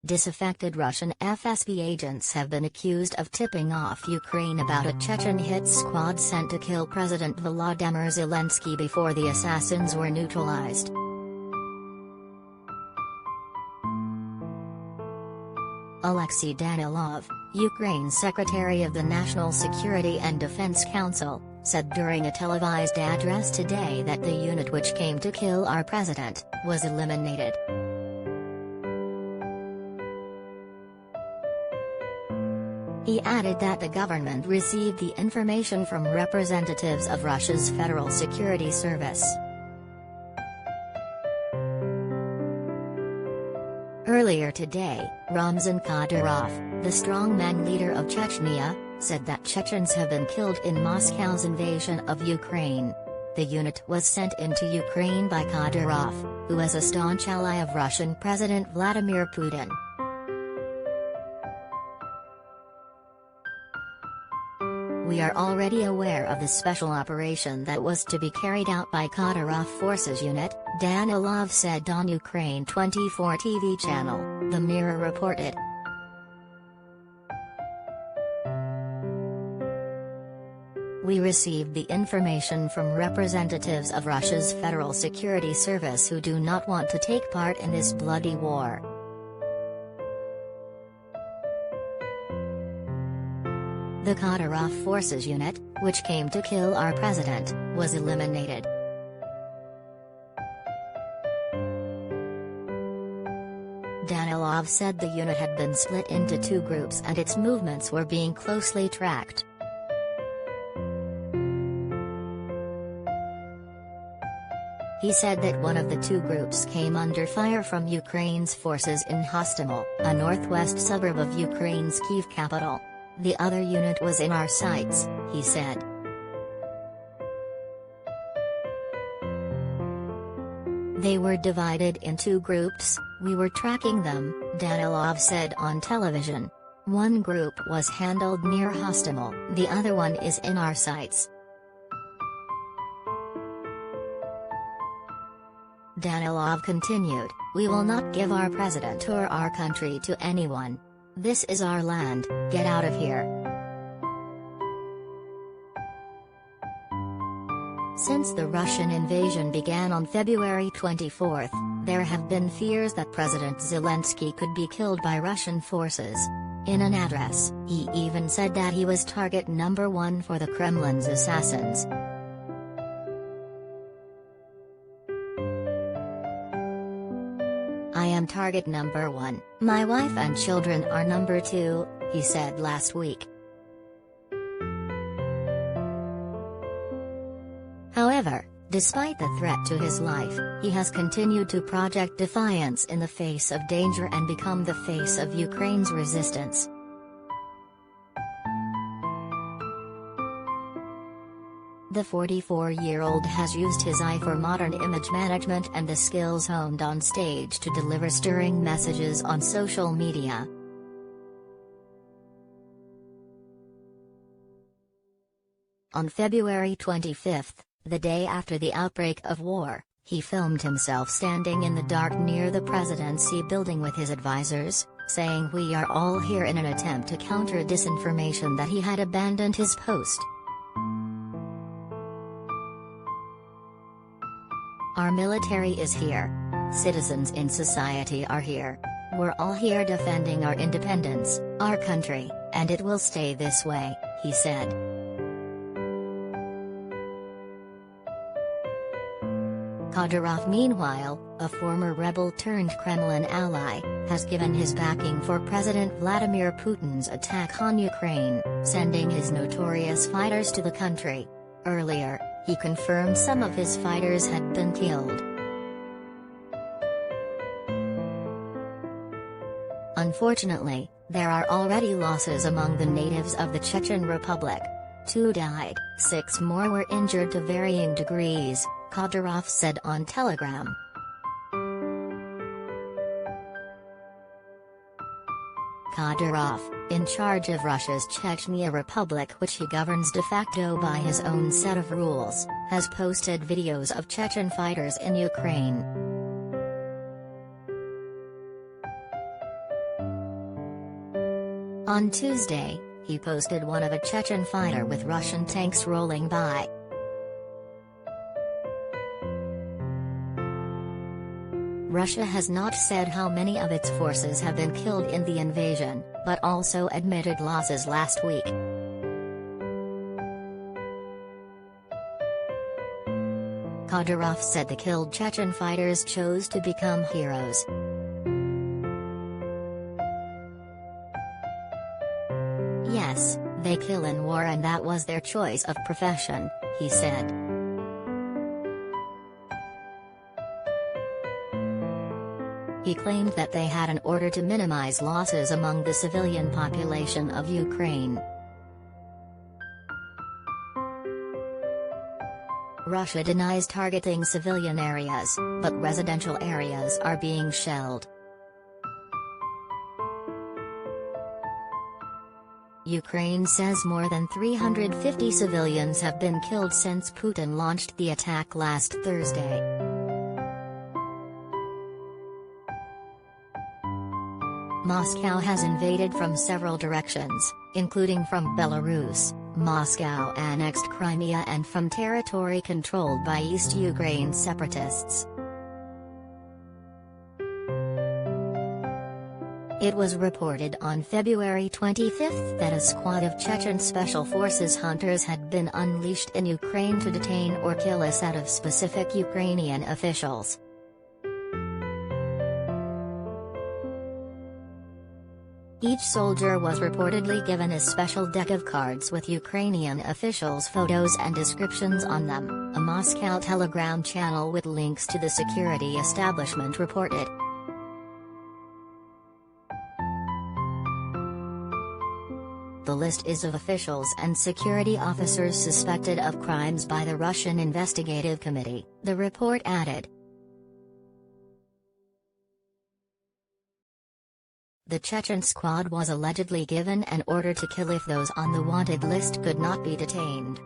Disaffected Russian FSB agents have been accused of tipping off Ukraine about a Chechen hit squad sent to kill President Volodymyr Zelensky before the assassins were neutralized. Oleksiy Danilov, Ukraine's Secretary of the National Security and Defense Council, said during a televised address today that the unit which came to kill our president was eliminated. He added that the government received the information from representatives of Russia's Federal Security Service. Earlier today, Ramzan Kadyrov, the strongman leader of Chechnya, said that Chechens have been killed in Moscow's invasion of Ukraine. The unit was sent into Ukraine by Kadyrov, who is a staunch ally of Russian President Vladimir Putin. We are already aware of the special operation that was to be carried out by Kadyrov Forces Unit, Danilov said on Ukraine 24 TV channel, The Mirror reported. We received the information from representatives of Russia's Federal Security Service who do not want to take part in this bloody war. The Kadyrov Forces Unit, which came to kill our president, was eliminated. Danilov said the unit had been split into two groups and its movements were being closely tracked. He said that one of the two groups came under fire from Ukraine's forces in Hostomel, a northwest suburb of Ukraine's Kyiv capital. The other unit was in our sights, he said. They were divided in two groups, we were tracking them, Danilov said on television. One group was handled near Hostomel, the other one is in our sights. Danilov continued, we will not give our president or our country to anyone. This is our land, get out of here. Since the Russian invasion began on February 24, there have been fears that President Zelensky could be killed by Russian forces. In an address, he even said that he was target number one for the Kremlin's assassins. I am target number one, my wife and children are number two, he said last week. However, despite the threat to his life, he has continued to project defiance in the face of danger and become the face of Ukraine's resistance. The 44-year-old has used his eye for modern image management and the skills honed on stage to deliver stirring messages on social media. On February 25, the day after the outbreak of war, he filmed himself standing in the dark near the presidency building with his advisors, saying we are all here in an attempt to counter disinformation that he had abandoned his post. Our military is here. Citizens in society are here. We're all here defending our independence, our country, and it will stay this way, he said. Kadyrov, meanwhile, a former rebel-turned-Kremlin ally, has given his backing for President Vladimir Putin's attack on Ukraine, sending his notorious fighters to the country. Earlier, he confirmed some of his fighters had been killed. Unfortunately, there are already losses among the natives of the Chechen Republic. 2 died, 6 more were injured to varying degrees, Kadyrov said on Telegram. Kadyrov, in charge of Russia's Chechnya Republic, which he governs de facto by his own set of rules, has posted videos of Chechen fighters in Ukraine. On Tuesday, he posted one of a Chechen fighter with Russian tanks rolling by. Russia has not said how many of its forces have been killed in the invasion, but also admitted losses last week. Kadyrov said the killed Chechen fighters chose to become heroes. Yes, they kill in war and that was their choice of profession, he said. He claimed that they had an order to minimize losses among the civilian population of Ukraine. Russia denies targeting civilian areas, but residential areas are being shelled. Ukraine says more than 350 civilians have been killed since Putin launched the attack last Thursday. Moscow has invaded from several directions, including from Belarus. Moscow annexed Crimea and from territory controlled by East Ukraine separatists. It was reported on February 25 that a squad of Chechen Special Forces hunters had been unleashed in Ukraine to detain or kill a set of specific Ukrainian officials. Each soldier was reportedly given a special deck of cards with Ukrainian officials' photos and descriptions on them, a Moscow Telegram channel with links to the security establishment reported. The list is of officials and security officers suspected of crimes by the Russian Investigative Committee, the report added. The Chechen squad was allegedly given an order to kill if those on the wanted list could not be detained.